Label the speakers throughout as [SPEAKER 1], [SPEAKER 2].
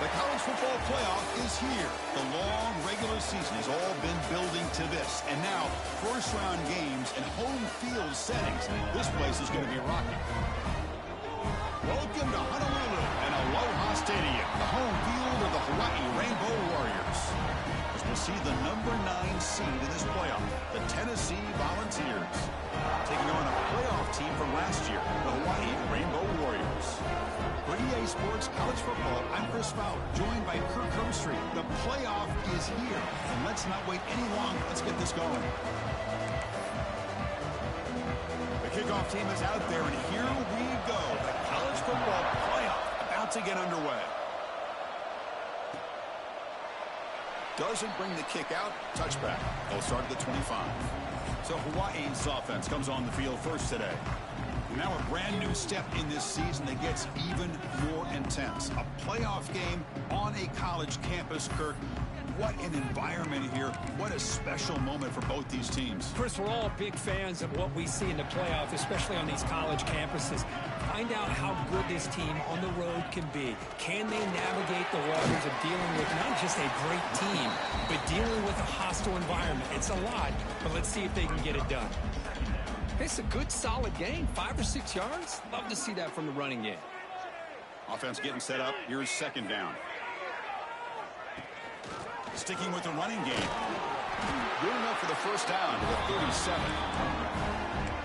[SPEAKER 1] The college football playoff is here. The long regular season has all been building to this. And now, first-round games and home field settings. This place is going to be rocking. Welcome to Honolulu and Aloha Stadium, the home field of the Hawaii Rainbow Warriors. As we'll see the number 9 seed in this playoff, the Tennessee Volunteers, taking on a playoff team from last year, the Hawaii Rainbow Warriors. For EA Sports College Football, I'm Chris Fowler, joined by Kirk Herbstreit. The playoff is here, and let's not wait any longer. Let's get this going. The kickoff team is out there, and here we go. The college football playoff about to get underway. Doesn't bring the kick out. Touchback. They'll start at the 25. So Hawaii's offense comes on the field first today. Now a brand new step in this season that gets even more intense. A playoff game on a college campus, Kirk. What an environment here. What a special moment for both these teams.
[SPEAKER 2] Chris, we're all big fans of what we see in the playoff, especially on these college campuses. Find out how good this team on the road can be. Can they navigate the waters of dealing with not just a great team, but dealing with a hostile environment? It's a lot, but let's see if they can get it done. It's a good, solid game. 5 or 6 yards. Love to see that from the running game.
[SPEAKER 1] Offense getting set up. Here's second down. Sticking with the running game. Good enough for the first down to the 37.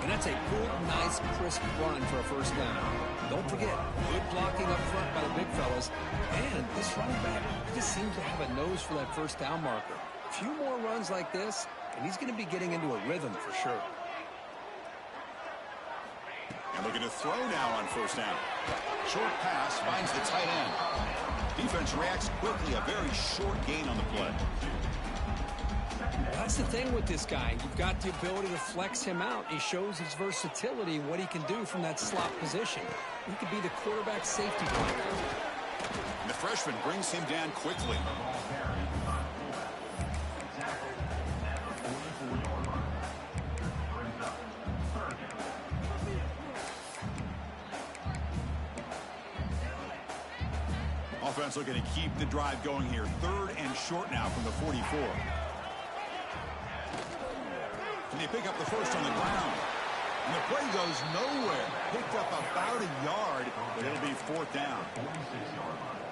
[SPEAKER 2] And that's a good, nice, crisp run for a first down. Don't forget, good blocking up front by the big fellas. And this running back just seems to have a nose for that first down marker. A few more runs like this, and he's going to be getting into a rhythm for sure.
[SPEAKER 1] And looking to throw now on first down. Short pass finds the tight end. Defense reacts quickly. A very short gain on the play.
[SPEAKER 2] That's the thing with this guy. You've got the ability to flex him out. He shows his versatility, what he can do from that slot position. He could be the quarterback safety blanket.
[SPEAKER 1] And the freshman brings him down quickly. Offense looking to keep the drive going here. 3rd and short now from the 44. Can they pick up the first on the ground? And the play goes nowhere. Picked up about a yard, but it'll be 4th down.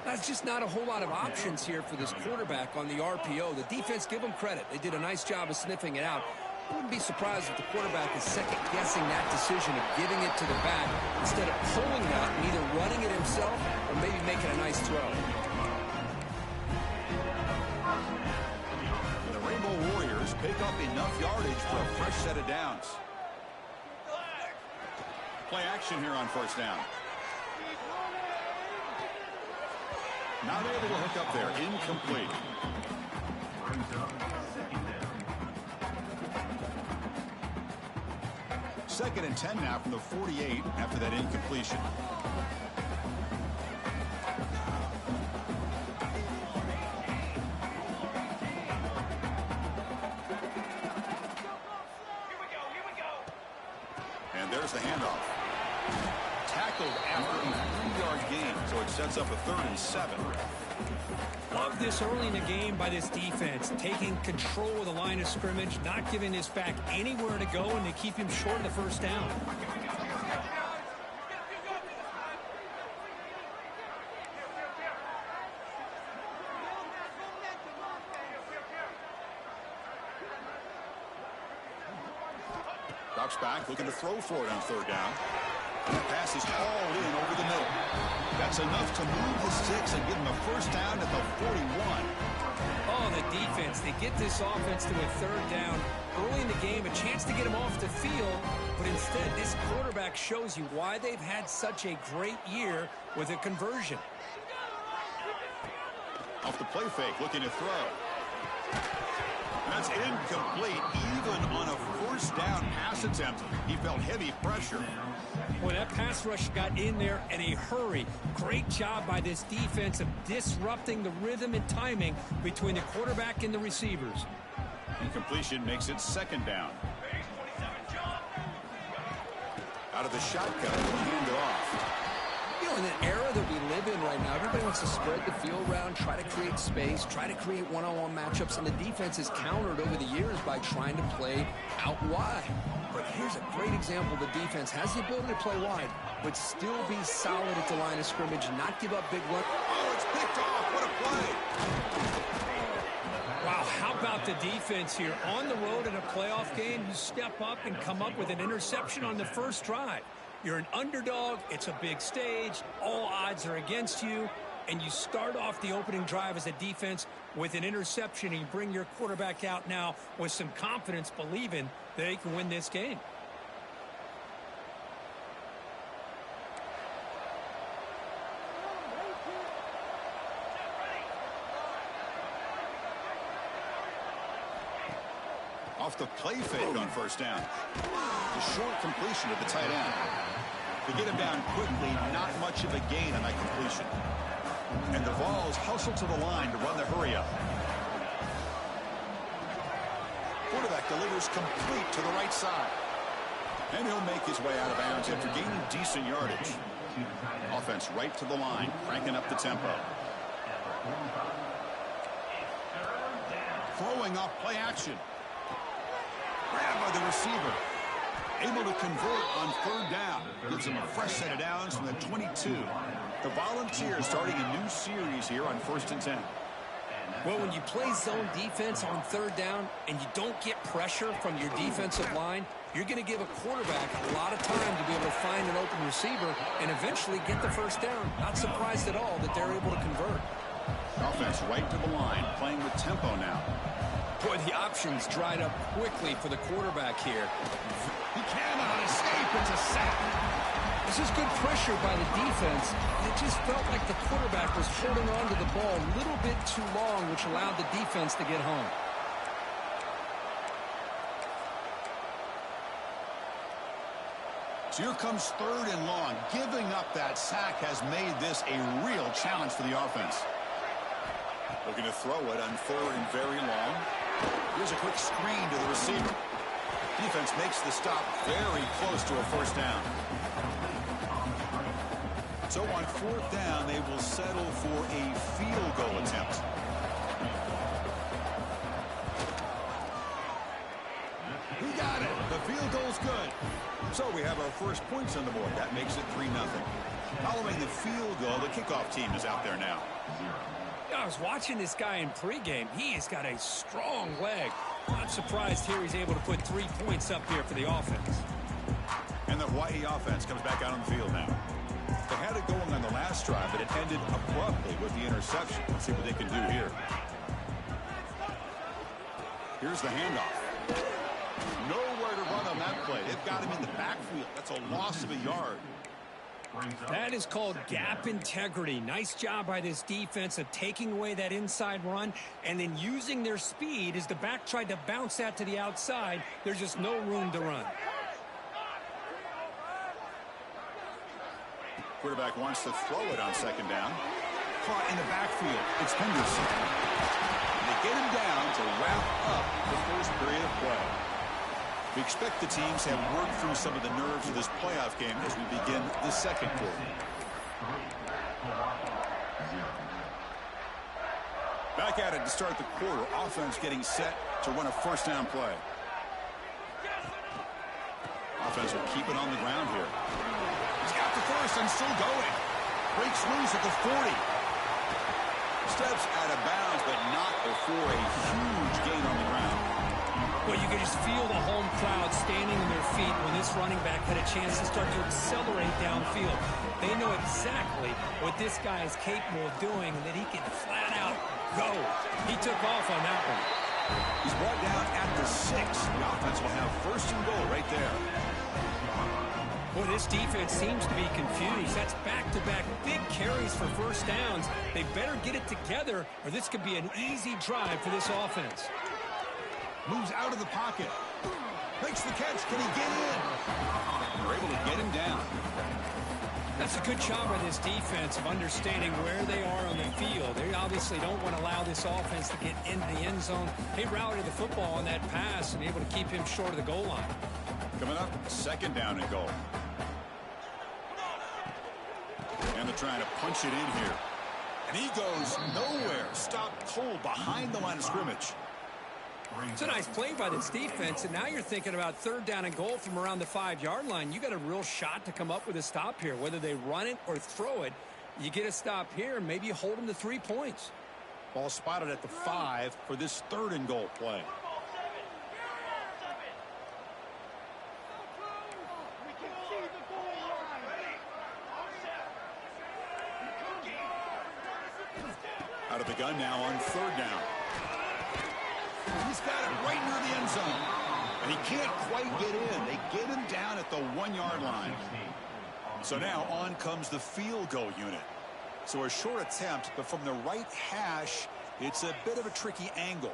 [SPEAKER 2] That's just not a whole lot of options here for this quarterback on the RPO. The defense, give them credit. They did a nice job of sniffing it out. I wouldn't be surprised if the quarterback is second-guessing that decision of giving it to the back instead of pulling that and either running it himself or maybe making a nice throw.
[SPEAKER 1] The Rainbow Warriors pick up enough yardage for a fresh set of downs. Play action here on first down. Not able to hook up there. Incomplete. Second and 10 now from the 48 after that incompletion. And there's the handoff. Tackled after a 3-yard gain, so it sets up a 3rd and 7.
[SPEAKER 2] Love this early in the game by this defense, taking control of the line of scrimmage, not giving this back anywhere to go, and to keep him short of the first down.
[SPEAKER 1] Drops back, looking to throw for it on 3rd down. And the pass is hauled in over the middle. That's enough to move the sticks and give them a first down at the 41.
[SPEAKER 2] Oh, the defense. They get this offense to a 3rd down early in the game, a chance to get him off the field, but instead this quarterback shows you why they've had such a great year with a conversion.
[SPEAKER 1] Off the play fake, looking to throw. That's incomplete, even on a first down pass attempt. He felt heavy pressure.
[SPEAKER 2] Well, that pass rush got in there in a hurry. Great job by this defense of disrupting the rhythm and timing between the quarterback and the receivers.
[SPEAKER 1] Incompletion makes it 2nd down. Out of the shotgun, hand it off.
[SPEAKER 2] You know, in an era that we live in right now, everybody wants to spread the field around, try to create space, try to create one-on-one matchups, and the defense is countered over the years by trying to play out wide. But here's a great example. The defense has the ability to play wide, but still be solid at the line of scrimmage, not give up big runs.
[SPEAKER 1] Oh, it's picked off. What a play.
[SPEAKER 2] Wow, how about the defense here? On the road in a playoff game, you step up and come up with an interception on the first drive. You're an underdog. It's a big stage. All odds are against you. And you start off the opening drive as a defense with an interception, and you bring your quarterback out now with some confidence, believing that they can win this game.
[SPEAKER 1] Off the play fake on first down. The short completion to the tight end. To get him down quickly, not much of a gain on that completion. And the Vols hustle to the line to run the hurry-up. Quarterback delivers complete to the right side. And he'll make his way out of bounds after gaining decent yardage. Offense right to the line, cranking up the tempo. Throwing off play action. Grabbed by the receiver. Able to convert on third down. Gives him a fresh set of downs from the 22. The Volunteers starting a new series here on 1st and 10.
[SPEAKER 2] Well, when you play zone defense on third down and you don't get pressure from your defensive line, you're going to give a quarterback a lot of time to be able to find an open receiver and eventually get the first down. Not surprised at all that they're able to convert.
[SPEAKER 1] Offense right to the line, playing with tempo now.
[SPEAKER 2] Boy, the options dried up quickly for the quarterback here.
[SPEAKER 1] He cannot escape. It's a sack.
[SPEAKER 2] This is good pressure by the defense. It just felt like the quarterback was holding on to the ball a little bit too long, which allowed the defense to get home.
[SPEAKER 1] So here comes third and long. Giving up that sack has made this a real challenge for the offense. Looking to throw it on third and very long. Here's a quick screen to the receiver. Defense makes the stop very close to a first down. So on fourth down, they will settle for a field goal attempt. He got it. The field goal's good. So we have our first points on the board. That makes it 3-0. Following the field goal, the kickoff team is out there now.
[SPEAKER 2] I was watching this guy in pregame. He has got a strong leg. Not surprised here he's able to put 3 points up here for the offense.
[SPEAKER 1] And the Hawaii offense comes back out on the field now. They had it going on the last drive, but it ended abruptly with the interception. Let's see what they can do here. Here's the handoff. Nowhere to run on that play. They've got him in the backfield. That's a loss of a yard.
[SPEAKER 2] That is called gap integrity. Nice job by this defense of taking away that inside run and then using their speed as the back tried to bounce that to the outside. There's just no room to run.
[SPEAKER 1] Quarterback wants to throw it on second down. Caught in the backfield. It's Henderson. And they get him down to wrap up the first period of play. We expect the teams to have worked through some of the nerves of this playoff game as we begin the second quarter. Back at it to start the quarter. Offense getting set to run a first down play. Offense will keep it on the ground here. He's got the first and still going. Breaks loose at the 40. Steps out of bounds, but not before a huge gain on the ground.
[SPEAKER 2] Well, you can just feel the home crowd standing on their feet when this running back had a chance to start to accelerate downfield. They know exactly what this guy is capable of doing and that he can flat out go. He took off on that one.
[SPEAKER 1] He's brought down at the 6. The offense will have first and goal right there.
[SPEAKER 2] Boy, this defense seems to be confused. That's back-to-back big carries for first downs. They better get it together or this could be an easy drive for this offense.
[SPEAKER 1] Moves out of the pocket. Makes the catch. Can he get in? They're able to get him down.
[SPEAKER 2] That's a good job by this defense of understanding where they are on the field. They obviously don't want to allow this offense to get into the end zone. They routed the football on that pass and able to keep him short of the goal line. Coming up, second down and goal.
[SPEAKER 1] And And they're trying to punch it in here. And he goes nowhere. Stopped cold behind the line of scrimmage.
[SPEAKER 2] It's a nice play by this defense, and now you're thinking about 3rd down and goal from around the 5-yard line. You got a real shot to come up with a stop here. Whether they run it or throw it, you get a stop here, and maybe you hold them to 3 points.
[SPEAKER 1] Ball spotted at the 5 for this 3rd and goal play. Out of the gun now on 3rd down. He's got it right near the end zone. And he can't quite get in. They get him down at the 1-yard line. So now on comes the field goal unit. So a short attempt, but from the right hash, it's a bit of a tricky angle.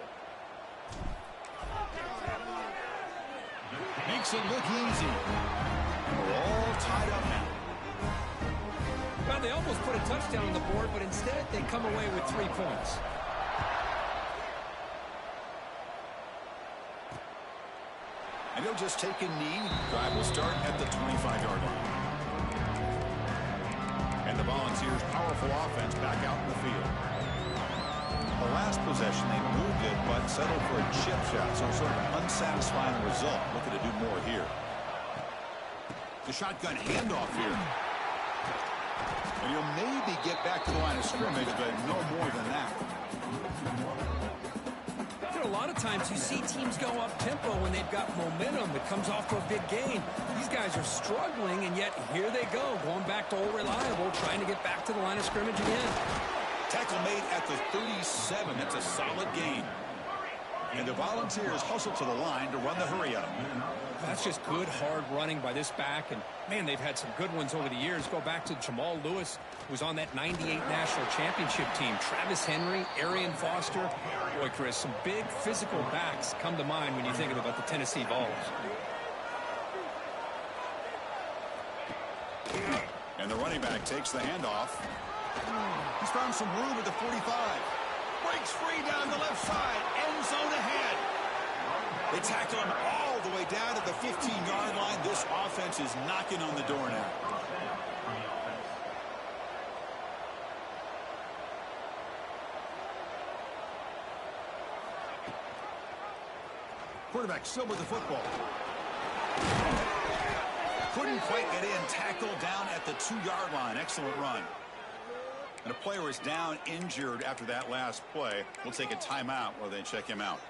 [SPEAKER 1] Makes it look easy. And we're all tied up now.
[SPEAKER 2] Well, they almost put a touchdown on the board, but instead they come away with 3 points.
[SPEAKER 1] And he'll just take a knee. Drive will start at the 25-yard line. And the Volunteers' powerful offense back out in the field. The last possession, they moved it, but settled for a chip shot, so sort of an unsatisfying result. Looking to do more here. The shotgun handoff here. And he'll maybe get back to the line of scrimmage, but no more than that.
[SPEAKER 2] A lot of times you see teams go up-tempo when they've got momentum. It comes off to a big gain. These guys are struggling, and yet here they go, going back to old reliable, trying to get back to the line of scrimmage again.
[SPEAKER 1] Tackle made at the 37. That's a solid gain. And the Volunteers hustle to the line to run the hurry up.
[SPEAKER 2] That's just good, hard running by this back. And, man, they've had some good ones over the years. Go back to Jamal Lewis, who's on that 98 National Championship team. Travis Henry, Arian Foster. Boy, Chris, some big physical backs come to mind when you think about the Tennessee Vols.
[SPEAKER 1] And the running back takes the handoff. He's found some room at the 45. Breaks free down the left side. End zone ahead. They tackle him all the way down to the 15-yard line. This offense is knocking on the door now. Quarterback still with the football. Couldn't quite get in. Tackled down at the 2-yard line. Excellent run. And a player is down injured after that last play. We'll take a timeout while they check him out.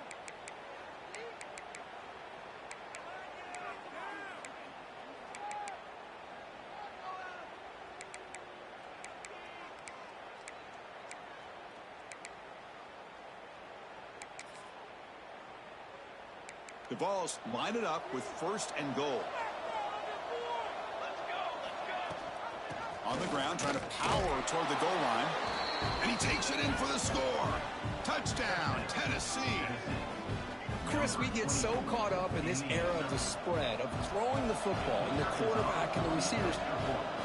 [SPEAKER 1] The Vols line it up with 1st and goal. On the ground, trying to power toward the goal line. And he takes it in for the score. Touchdown, Tennessee.
[SPEAKER 2] Chris, we get so caught up in this era of the spread, of throwing the football, and the quarterback and the receivers.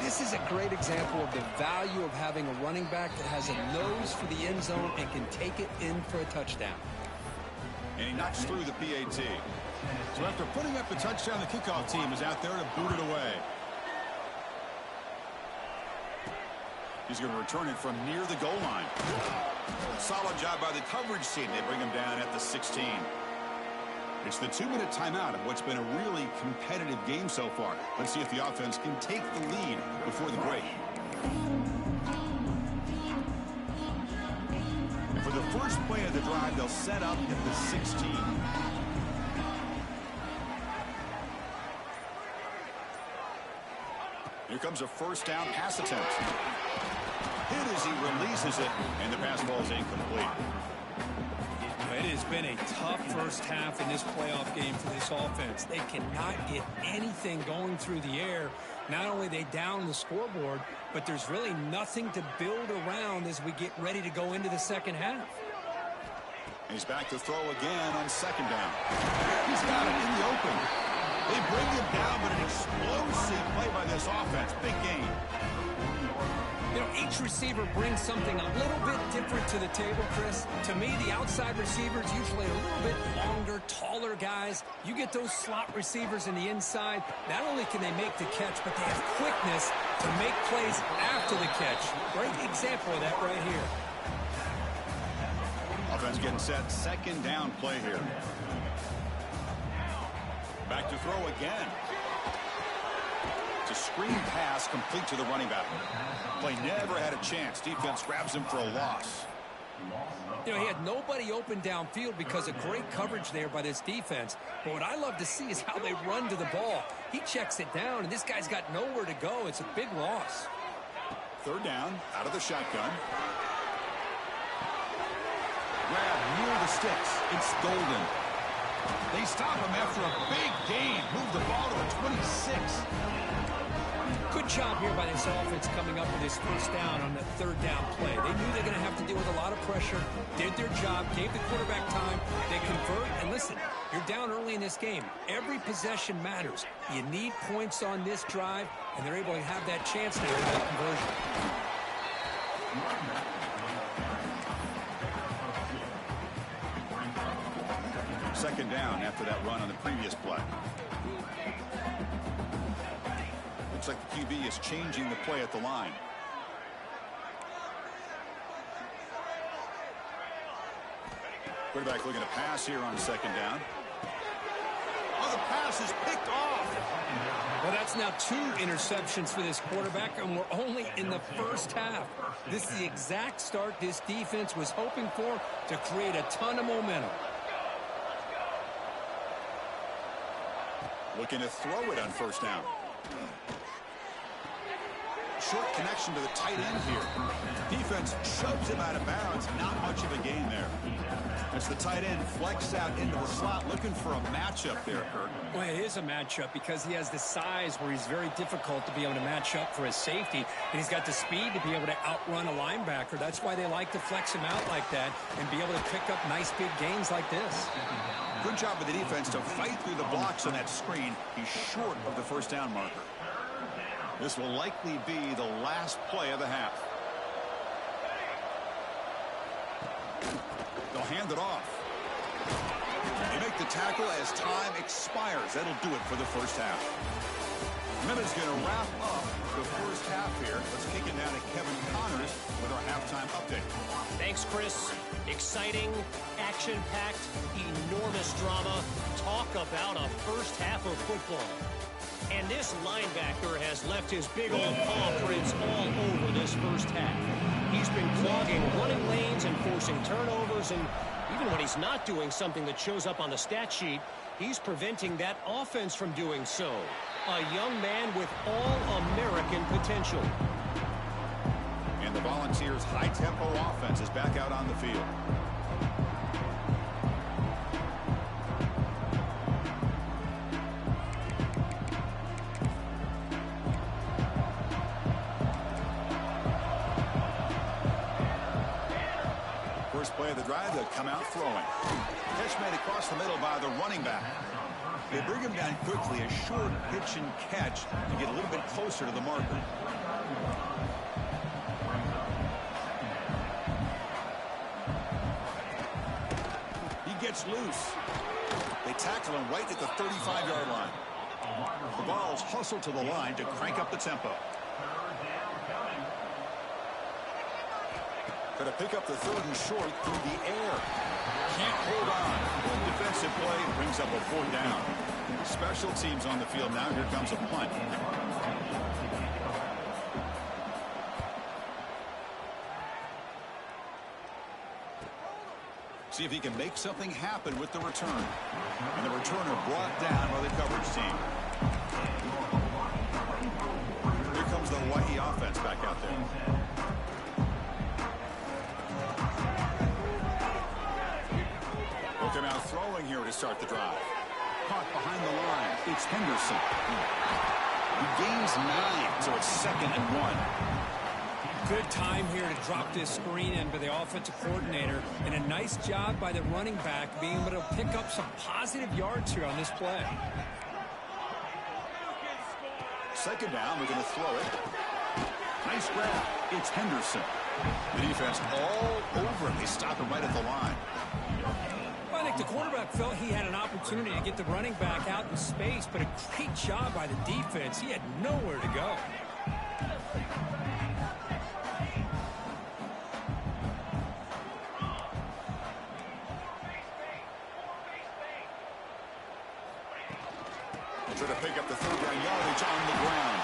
[SPEAKER 2] This is a great example of the value of having a running back that has a nose for the end zone and can take it in for a touchdown.
[SPEAKER 1] And he knocks through the PAT. So after putting up the touchdown, the kickoff team is out there to boot it away. He's going to return it from near the goal line. Solid job by the coverage team. They bring him down at the 16. It's the 2-minute timeout of what's been a really competitive game so far. Let's see if the offense can take the lead before the break. And for the first play of the drive, they'll set up at the 16. Here comes a 1st down pass attempt. Hit as he releases it, and the pass ball is incomplete.
[SPEAKER 2] It has been a tough first half in this playoff game for this offense. They cannot get anything going through the air. Not only are they down the scoreboard, but there's really nothing to build around as we get ready to go into the second half.
[SPEAKER 1] He's back to throw again on 2nd down. He's got it in the open. They bring him down, but an explosive play by this offense. Big gain.
[SPEAKER 2] You know, each receiver brings something a little bit different to the table, Chris. To me, the outside receiver is usually a little bit longer, bigger, taller guys. You get those slot receivers in the inside, not only can they make the catch, but they have quickness to make plays after the catch. Great example of that right here.
[SPEAKER 1] Offense getting set. Second down play here. Back to throw again. It's a screen pass complete to the running back. Play never had a chance. Defense grabs him for a loss.
[SPEAKER 2] You know, he had nobody open downfield because of great coverage there by this defense. But what I love to see is how they run to the ball. He checks it down, and this guy's got nowhere to go. It's a big loss.
[SPEAKER 1] Third down, out of the shotgun. Grab near the sticks. It's Golden. They stop him after a big gain. Move the ball to the 26.
[SPEAKER 2] Good job here by this offense coming up with this first down on the third down play. They knew they're going to have to deal with a lot of pressure, did their job, gave the quarterback time, they convert, and listen, you're down early in this game. Every possession matters. You need points on this drive, and they're able to have that chance there in that conversion.
[SPEAKER 1] Second down after that run on the previous play. Looks like the QB is changing the play at the line. Quarterback looking to pass here on second down. Oh, the pass is picked off.
[SPEAKER 2] Well, that's now 2 interceptions for this quarterback, and we're only in the first half. This is the exact start this defense was hoping for to create a ton of momentum.
[SPEAKER 1] Looking to throw it on first down. Short connection to the tight end here. Defense shoves him out of bounds. Not much of a gain there. As the tight end flexed out into the slot, looking for a matchup there, Kurt.
[SPEAKER 2] Well, it is a matchup because he has the size where he's very difficult to be able to match up for his safety, and he's got the speed to be able to outrun a linebacker. That's why they like to flex him out like that and be able to pick up nice big gains like this.
[SPEAKER 1] Good job by the defense to fight through the blocks on that screen. He's short of the first down marker. This will likely be the last play of the half. They'll hand it off. They make the tackle as time expires. That'll do it for the first half. Minute's going to wrap up the first half here. Let's kick it down to Kevin Connors with our halftime update.
[SPEAKER 3] Thanks, Chris. Exciting, action-packed, enormous drama. Talk about a first half of football. And this linebacker has left his big old paw prints all over this first half. He's been clogging running lanes and forcing turnovers, and even when he's not doing something that shows up on the stat sheet, he's preventing that offense from doing so. A young man with all-American potential.
[SPEAKER 1] And the Volunteers' high-tempo offense is back out on the field. First play of the drive, they'll come out throwing. Catch made across the middle by the running back. They bring him down quickly, a short pitch and catch to get a little bit closer to the marker. He gets loose. They tackle him right at the 35-yard line. The ball's hustled to the line to crank up the tempo. Going to pick up the third and short through the air. Can't hold on. Good defensive play brings up a fourth down. Special teams on the field now. Here comes a punt. See if he can make something happen with the return. And the returner brought down by the coverage team. Here comes the Hawaii offense back out there. They'll come out throwing here to start the drive. Caught behind the line. It's Henderson. He gains 9, so it's 2nd and 1.
[SPEAKER 2] Good time here to drop this screen in by the offensive coordinator, and a nice job by the running back being able to pick up some positive yards here on this play.
[SPEAKER 1] Second down, we're going to throw it. Nice grab. It's Henderson. The defense all over him. They stop him right at the line.
[SPEAKER 2] Well, they The quarterback felt he had an opportunity to get the running back out in space, but a great job by the defense. He had nowhere to go.
[SPEAKER 1] Try to pick up the third down yardage on the ground.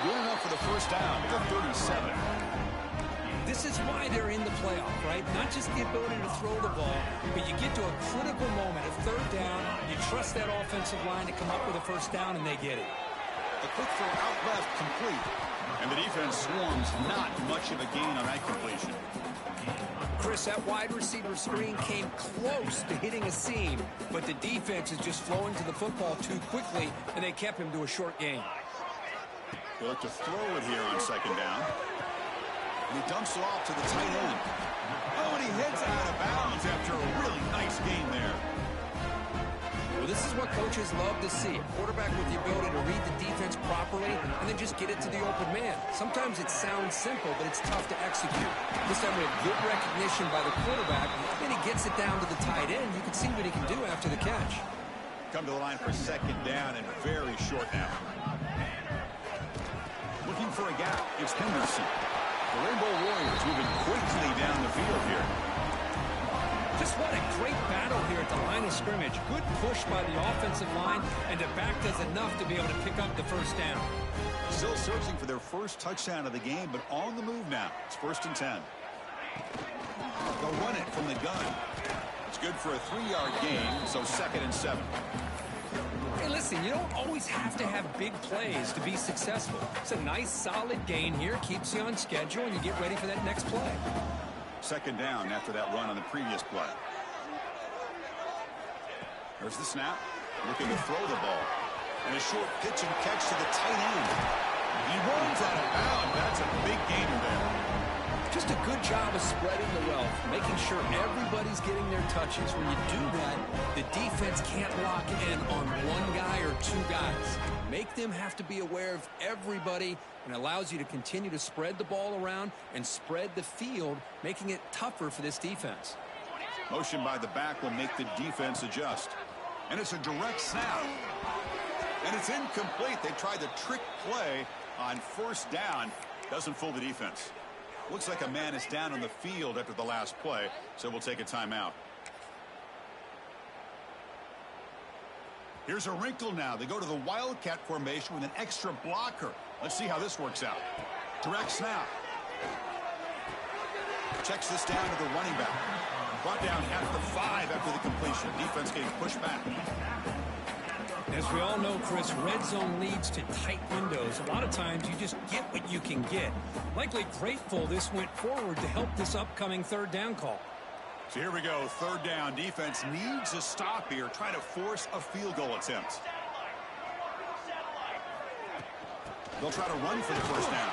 [SPEAKER 1] Good enough for the first down at the 37.
[SPEAKER 2] This is why they're in the playoff, right? Not just the ability to throw the ball, but you get to a critical moment of third down. You trust that offensive line to come up with a first down, and they get it.
[SPEAKER 1] A quick throw out left, complete. And the defense swarms, not much of a gain on that completion.
[SPEAKER 2] Chris, that wide receiver screen came close to hitting a seam, but the defense is just flowing to the football too quickly, and they kept him to a short gain.
[SPEAKER 1] They look to throw it here on second down. And he dumps it off to the tight end. Oh, and he heads out of bounds after a really nice game there.
[SPEAKER 2] Well, this is what coaches love to see. A quarterback with the ability to read the defense properly and then just get it to the open man. Sometimes it sounds simple, but it's tough to execute. This time we have good recognition by the quarterback, and he gets it down to the tight end. You can see what he can do after the catch.
[SPEAKER 1] Come to the line for second down and very short now. Looking for a gap, it's Henderson. The Rainbow Warriors moving quickly down the field here.
[SPEAKER 2] Just what a great battle here at the line of scrimmage. Good push by the offensive line, and the back does enough to be able to pick up the first down.
[SPEAKER 1] Still searching for their first touchdown of the game, but on the move now. It's 1st and 10. They'll run it from the gun. It's good for a 3-yard gain, so 2nd and 7.
[SPEAKER 2] Hey, listen, you don't always have to have big plays to be successful. It's a nice, solid gain here. Keeps you on schedule, and you get ready for that next play.
[SPEAKER 1] 2nd down after that run on the previous play. There's the snap. Looking to throw the ball. And a short pitch and catch to the tight end. He runs out of bounds. That's a big gainer there.
[SPEAKER 2] Just a good job of spreading the wealth, making sure everybody's getting their touches. When you do that, the defense can't lock in on one guy or two guys. Make them have to be aware of everybody, and allows you to continue to spread the ball around and spread the field, making it tougher for this defense.
[SPEAKER 1] Motion by the back will make the defense adjust. And it's a direct snap. And it's incomplete. They tried the trick play on 1st down. Doesn't fool the defense. Looks like a man is down on the field after the last play, so we'll take a timeout. Here's a wrinkle now. They go to the Wildcat formation with an extra blocker. Let's see how this works out. Direct snap. Checks this down to the running back. Brought down at the 5 after the completion. Defense getting pushed back.
[SPEAKER 2] As we all know, Chris, red zone leads to tight windows. A lot of times you just get what you can get. Likely grateful this went forward to help this upcoming 3rd down call.
[SPEAKER 1] So here we go, 3rd down. Defense needs a stop here, trying to force a field goal attempt. They'll try to run for the first down.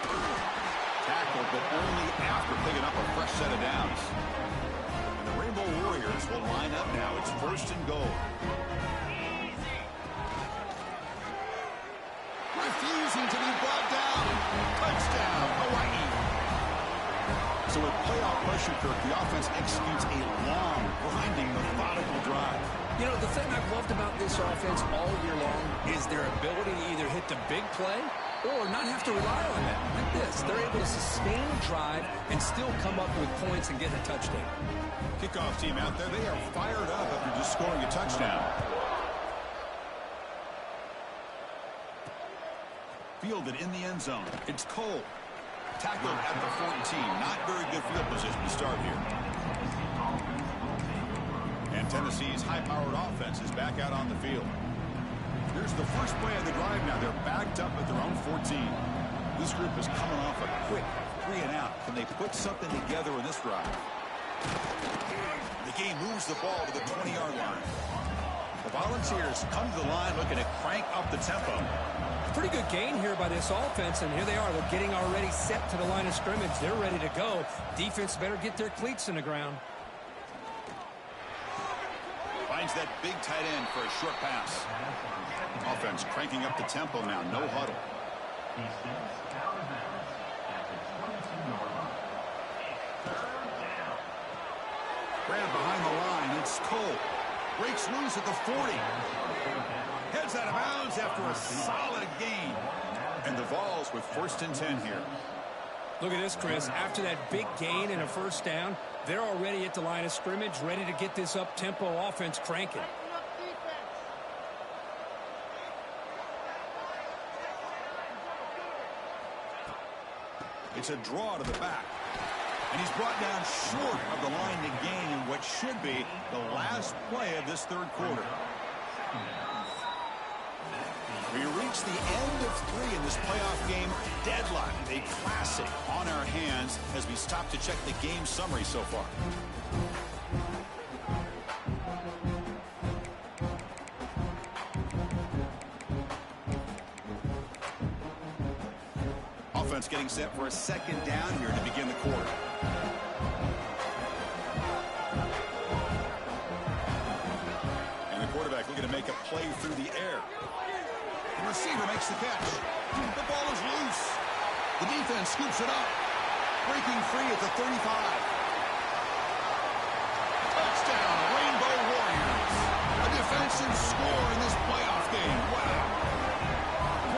[SPEAKER 1] Tackled, but only after picking up a fresh set of downs. And the Rainbow Warriors will line up now. It's 1st and goal. Refusing to be brought down. Touchdown, Hawaii. So with playoff pressure, Kirk, the offense executes a long, grinding, methodical drive.
[SPEAKER 2] You know, the thing I've loved about this offense all year long is their ability to either hit the big play or not have to rely on that. Like this, they're able to sustain a drive and still come up with points and get a touchdown.
[SPEAKER 1] Kickoff team out there, they are fired up after just scoring a touchdown. Fielded in the end zone. It's Cole. Tackled at the 14. Not very good field position to start here. And Tennessee's high-powered offense is back out on the field. Here's the first play of the drive now. They're backed up at their own 14. This group is coming off a quick 3 and out. Can they put something together in this drive? The game moves the ball to the 20-yard line. The Volunteers come to the line looking to crank up the tempo.
[SPEAKER 2] Pretty good gain here by this offense, and here they are. They're getting already set to the line of scrimmage. They're ready to go. Defense better get their cleats in the ground.
[SPEAKER 1] Finds that big tight end for a short pass. Offense cranking up the tempo now. No huddle. Grab behind the line. It's Cole. Breaks loose at the 40. Heads out of bounds after a solid gain. And the Vols with 1st and 10 here.
[SPEAKER 2] Look at this, Chris. After that big gain and a first down, they're already at the line of scrimmage, ready to get this up-tempo offense cranking.
[SPEAKER 1] It's a draw to the back. And he's brought down short of the line to gain in what should be the last play of this third quarter. We reach the end of 3 in this playoff game. Deadlock, a classic on our hands as we stop to check the game summary so far. Offense getting set for a 2nd down here to begin the quarter. And the quarterback looking to make a play through the air. The receiver makes the catch. The ball is loose. The defense scoops it up. Breaking free at the 35. Touchdown, Rainbow Warriors. A defensive score in this playoff game. Wow.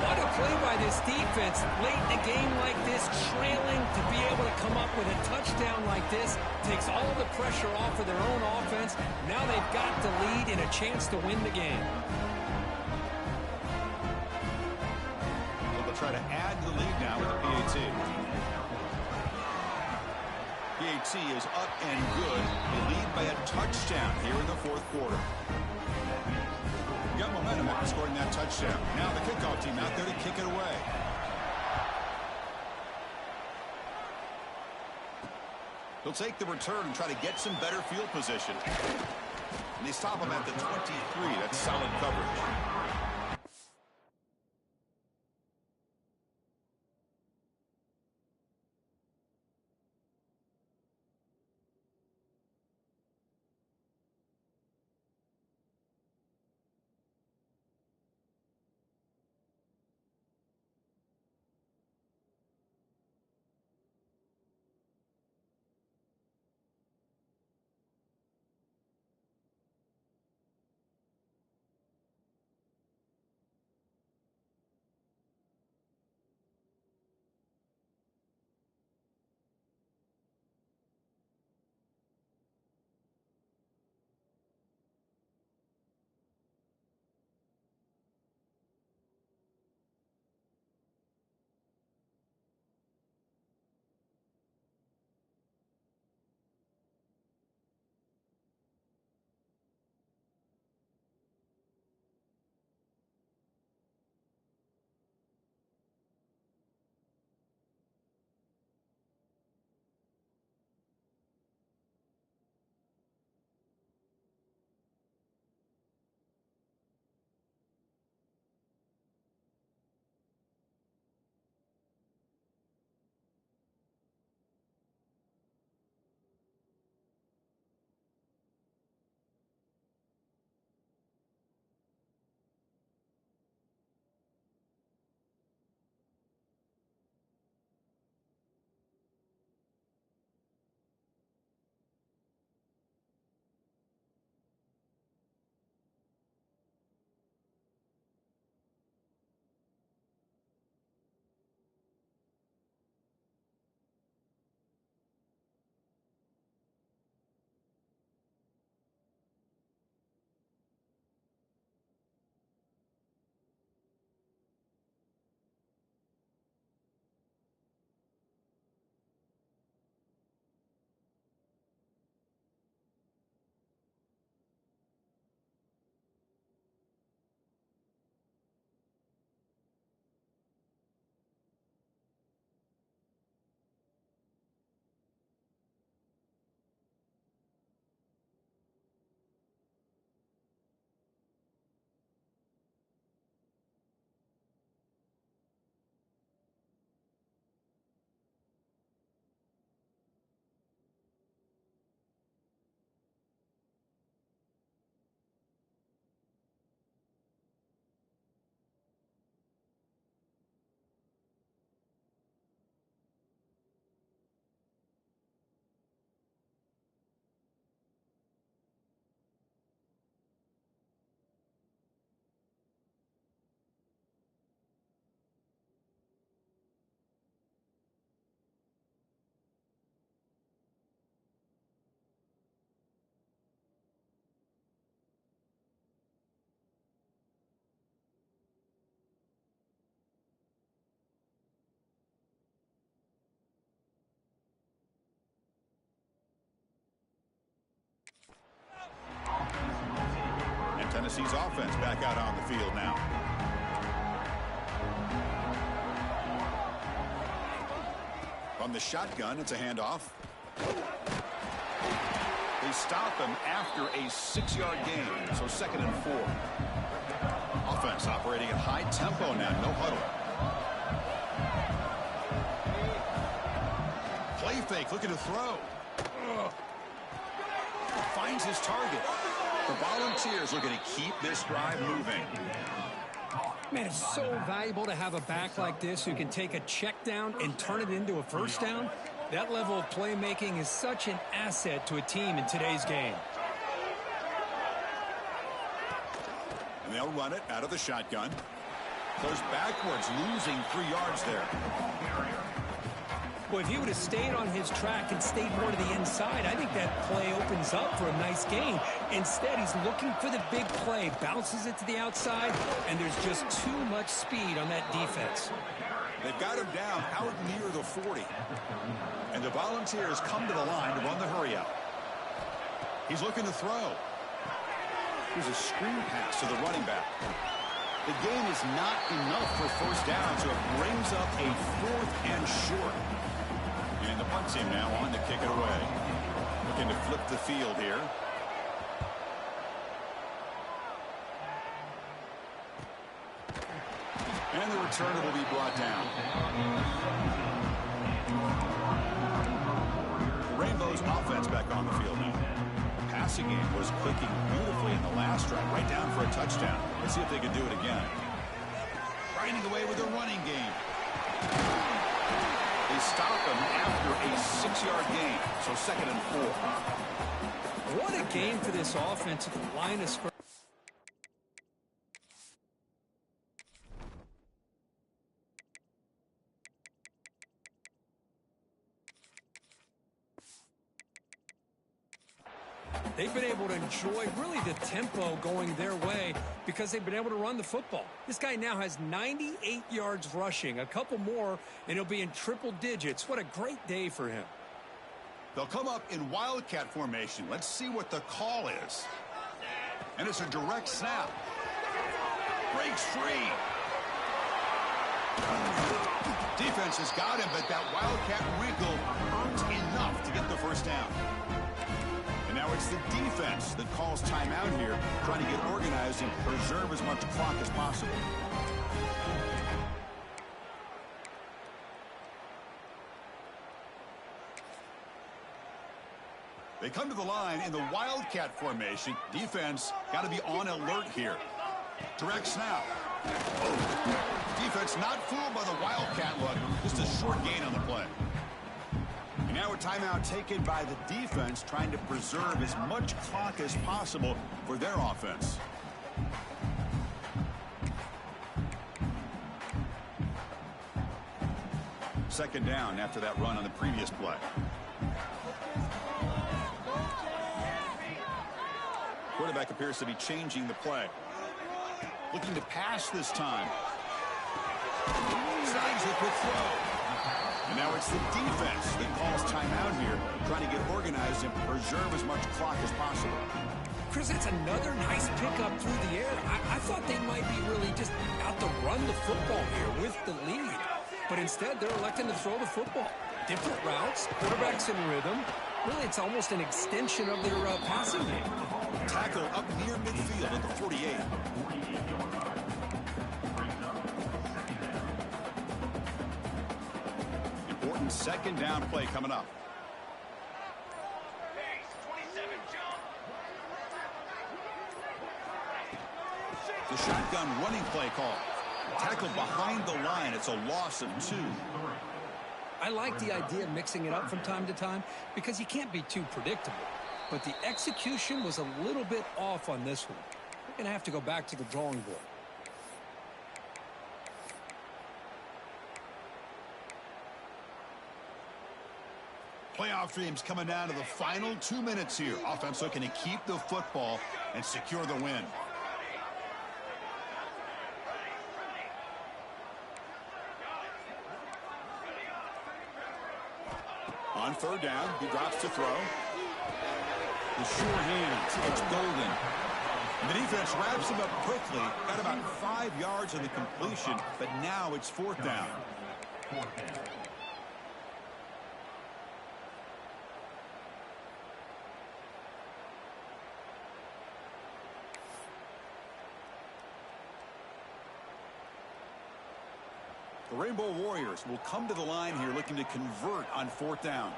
[SPEAKER 2] What a play by this defense. Late in a game like this, trailing, to be able to come up with a touchdown like this takes all of the pressure off of their own offense. Now they've got the lead and a chance to win the game.
[SPEAKER 1] Try to add the lead now with a PAT. PAT is up and good. They lead by a touchdown here in the 4th quarter. Got momentum after scoring that touchdown. Now the kickoff team out there to kick it away. They'll take the return and try to get some better field position. And they stop them at the 23. That's solid coverage. Tennessee's offense back out on the field now. From the shotgun, it's a handoff. They stop him after a 6-yard gain, so 2nd and 4. Offense operating at high tempo now, no huddle. Play fake, looking to throw. Finds his target. The Volunteers looking to keep this drive moving.
[SPEAKER 2] Man, it's so valuable to have a back like this who can take a check down and turn it into a first down. That level of playmaking is such an asset to a team in today's game.
[SPEAKER 1] And they'll run it out of the shotgun. Goes backwards, losing 3 yards there.
[SPEAKER 2] Well, if he would have stayed on his track and stayed more to the inside, I think that play opens up for a nice gain. Instead, he's looking for the big play, bounces it to the outside, and there's just too much speed on that defense.
[SPEAKER 1] They've got him down out near the 40. And the Volunteers come to the line to run the hurry out. He's looking to throw. Here's a screen pass to the running back. The gain is not enough for first down, so it brings up a 4th and short. And the punt team now on to kick it away. Looking to flip the field here. And the returner will be brought down. Rainbow's offense back on the field now. Passing game was clicking beautifully in the last drive, right down for a touchdown. Let's see if they can do it again. Riding away with a running game. They stop him after a 6-yard gain, so 2nd and 4.
[SPEAKER 2] What a game for this offense at the line of scrimmage. They've been able to enjoy really the tempo going their way because they've been able to run the football. This guy now has 98 yards rushing, a couple more, and he'll be in triple digits. What a great day for him.
[SPEAKER 1] They'll come up in wildcat formation. Let's see what the call is. And it's a direct snap. Breaks free. Defense has got him, but that wildcat wrinkle earns enough to get the first down. And now it's the defense that calls timeout here, trying to get organized and preserve as much clock as possible. They come to the line in the wildcat formation. Defense got to be on alert here. Direct snap. Oh. Defense not fooled by the wildcat look. Just a short gain on the play. And now a timeout taken by the defense, trying to preserve as much clock as possible for their offense. Second down after that run on the previous play. Quarterback appears to be changing the play. Looking to pass this time. Snags the quick throw. And now it's the defense that calls timeout here, trying to get organized and preserve as much clock as possible.
[SPEAKER 2] Chris, it's another nice pickup through the air. I thought they might be really just out to run the football here with the lead. But instead, they're electing to throw the football. Different routes, quarterbacks in rhythm. Really, it's almost an extension of their passing game.
[SPEAKER 1] Tackle up near midfield at the 48. Important second down play coming up. The shotgun running play call. Tackle behind the line. It's a loss of 2.
[SPEAKER 2] I like the idea of mixing it up from time to time because you can't be too predictable. But the execution was a little bit off on this one. We're going to have to go back to the drawing board.
[SPEAKER 1] Playoff dreams coming down to the final 2 minutes here. Offense looking to keep the football and secure the win. On third down, he drops to throw. The sure hands, it's Golden. And the defense wraps him up quickly. Got about 5 yards on the completion, but now it's 4th down. The Rainbow Warriors will come to the line here looking to convert on 4th down.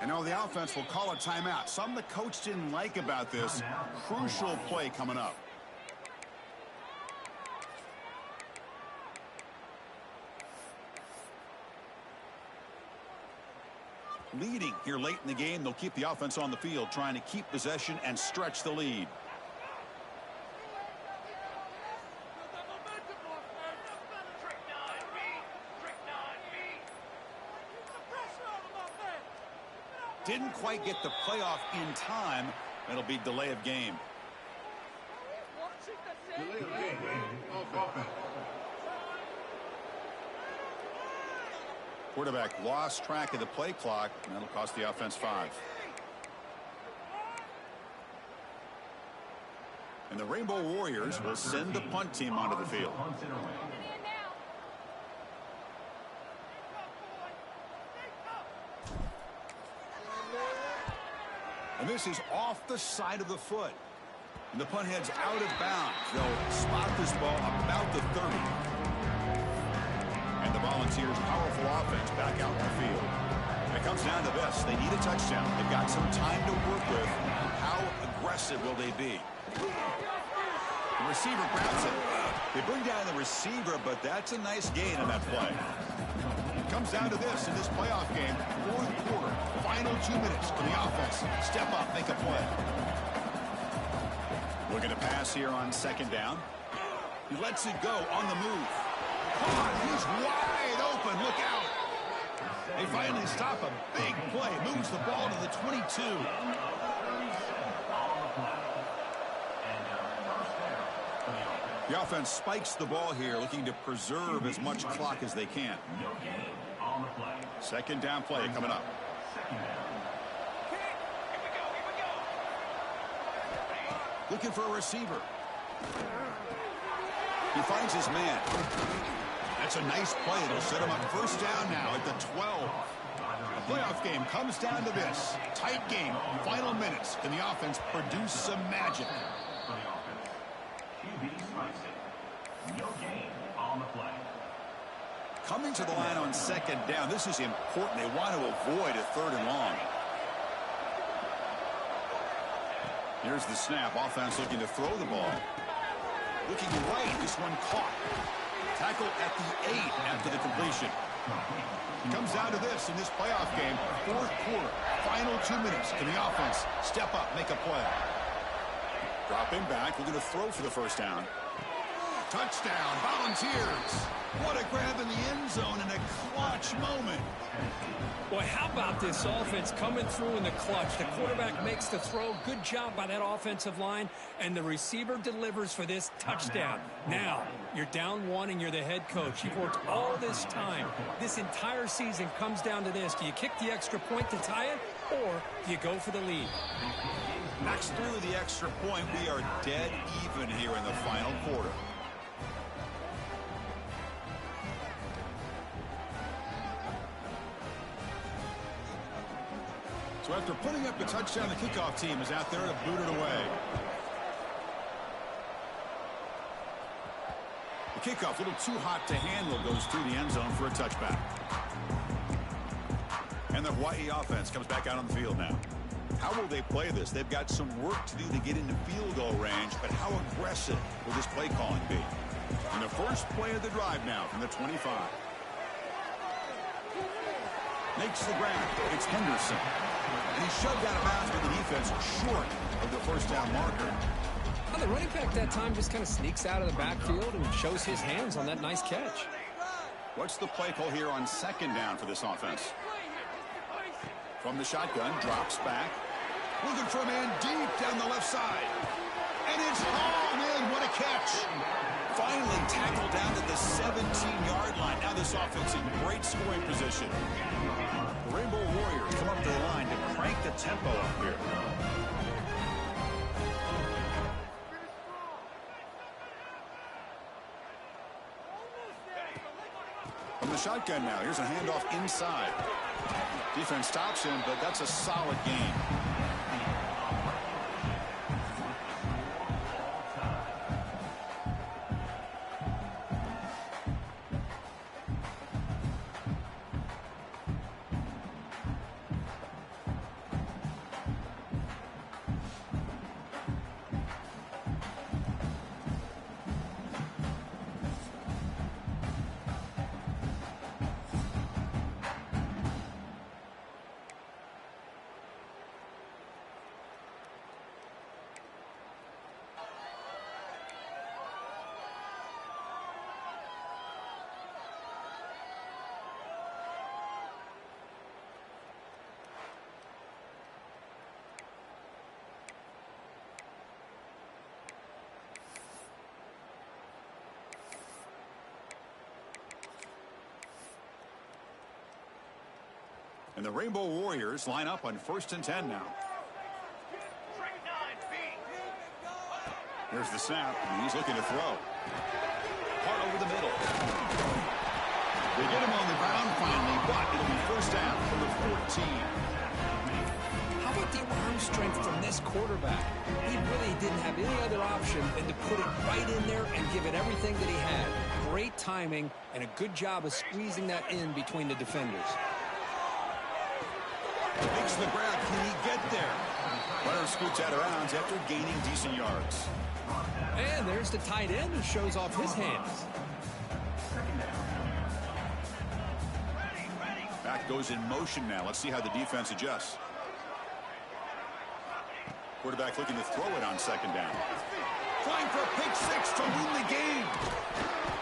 [SPEAKER 1] And now the offense will call a timeout. Something the coach didn't like about this. Crucial play coming up. Leading here late in the game, they'll keep the offense on the field, trying to keep possession and stretch the lead. Didn't quite get the playoff in time. That'll be delay of game. Quarterback lost track of the play clock, and that'll cost the offense 5. And the Rainbow Warriors will send the punt team onto the field. And this is off the side of the foot. And the punt heads out of bounds. They'll spot this ball about the 30. And the Volunteers' powerful offense back out in the field. And it comes down to this. They need a touchdown. They've got some time to work with. How aggressive will they be? The receiver grabs it. They bring down the receiver, but that's a nice gain on that play. It comes down to this in this playoff game. 4th quarter. Final 2 minutes for the offense. Step up, make a play. Looking to pass here on 2nd down. He lets it go on the move. He's wide open. Look out. They finally stop a big play. Moves the ball to the 22. The offense spikes the ball here, looking to preserve as much clock as they can. 2nd down play coming up. Looking for a receiver. He finds his man. That's a nice play. It'll set him up 1st down now at the 12. The playoff game comes down to this. Tight game, final minutes. Can the offense produce some magic? Coming to the line on 2nd down. This is important. They want to avoid a 3rd and long. Here's the snap. Offense looking to throw the ball. Looking right. This one caught. Tackle at the 8 after the completion. It comes down to this in this playoff game. 4th quarter. Final 2 minutes. Can the offense step up, make a play? Dropping back. Looking to throw for the 1st down. Touchdown, Volunteers. What a grab in the end zone in a clutch moment.
[SPEAKER 2] Boy, how about this offense coming through in the clutch? The quarterback makes the throw. Good job by that offensive line. And the receiver delivers for this touchdown. Now, you're down 1 and you're the head coach. You've worked all this time. This entire season comes down to this. Do you kick the extra point to tie it, or do you go for the lead?
[SPEAKER 1] Knocks through the extra point. We are dead even here in the final quarter. So after putting up the touchdown, the kickoff team is out there to boot it away. The kickoff, a little too hot to handle, goes through the end zone for a touchback. And the Hawaii offense comes back out on the field now. How will they play this? They've got some work to do to get into field goal range, but how aggressive will this play calling be? And the first play of the drive now from the 25. Makes the grab. It's Henderson. And he's shoved out of bounds with the defense short of the 1st down marker.
[SPEAKER 2] Well, the running back that time just kind of sneaks out of the backfield and shows his hands on that nice catch.
[SPEAKER 1] What's the play call here on 2nd down for this offense? From the shotgun, drops back. Looking for a man deep down the left side. And it's hauled in. What a catch. Finally tackled down at the 17-yard line. Now this offense in great scoring position. The Rainbow Warriors come up to the line to crank the tempo up here. From the shotgun now, here's a handoff inside. Defense stops him, but that's a solid gain. And the Rainbow Warriors line up on 1st and 10 now. Here's the snap, and he's looking to throw. Hard over the middle. They get him on the ground finally, but it'll be first down from the 14.
[SPEAKER 2] How about the arm strength from this quarterback? He really didn't have any other option than to put it right in there and give it everything that he had. Great timing and a good job of squeezing that in between the defenders.
[SPEAKER 1] Makes the grab. Can he get there? Runner scoots out of bounds after gaining decent yards.
[SPEAKER 2] And there's the tight end who shows off his hands.
[SPEAKER 1] Back goes in motion now. Let's see how the defense adjusts. Quarterback looking to throw it on 2nd down. Trying for a pick 6 to win the game.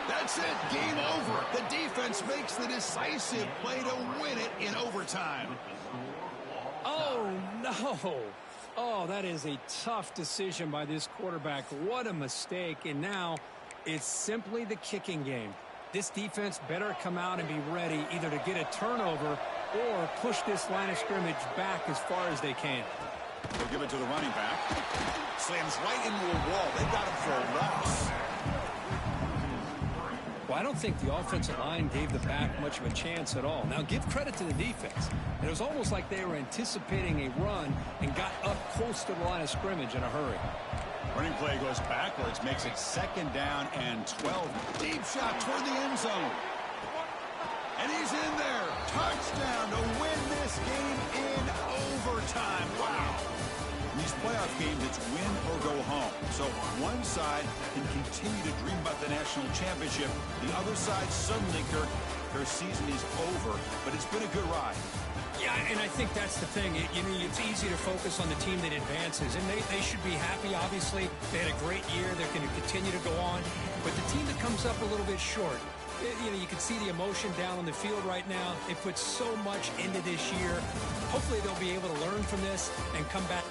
[SPEAKER 1] That's it. Game over. The defense makes the decisive play to win it in overtime.
[SPEAKER 2] Oh, no. Oh, that is a tough decision by this quarterback. What a mistake. And now it's simply the kicking game. This defense better come out and be ready either to get a turnover or push this line of scrimmage back as far as they can.
[SPEAKER 1] They'll give it to the running back. Slams right into a wall. They've got him for a loss.
[SPEAKER 2] Well, I don't think the offensive line gave the back much of a chance at all. Now, give credit to the defense. It was almost like they were anticipating a run and got up close to the line of scrimmage in a hurry.
[SPEAKER 1] Running play goes backwards, makes it 2nd down and 12. Deep shot toward the end zone. And he's in there. Touchdown to win this game in overtime. Wow. In these playoff games, it's win or go home. So one side can continue to dream about the national championship. The other side, suddenly, Kirk, their season is over. But it's been a good ride.
[SPEAKER 2] Yeah, and I think that's the thing. It's easy to focus on the team that advances, and they should be happy, obviously. They had a great year. They're going to continue to go on. But the team that comes up a little bit short, you can see the emotion down on the field right now. They put so much into this year. Hopefully they'll be able to learn from this and come back.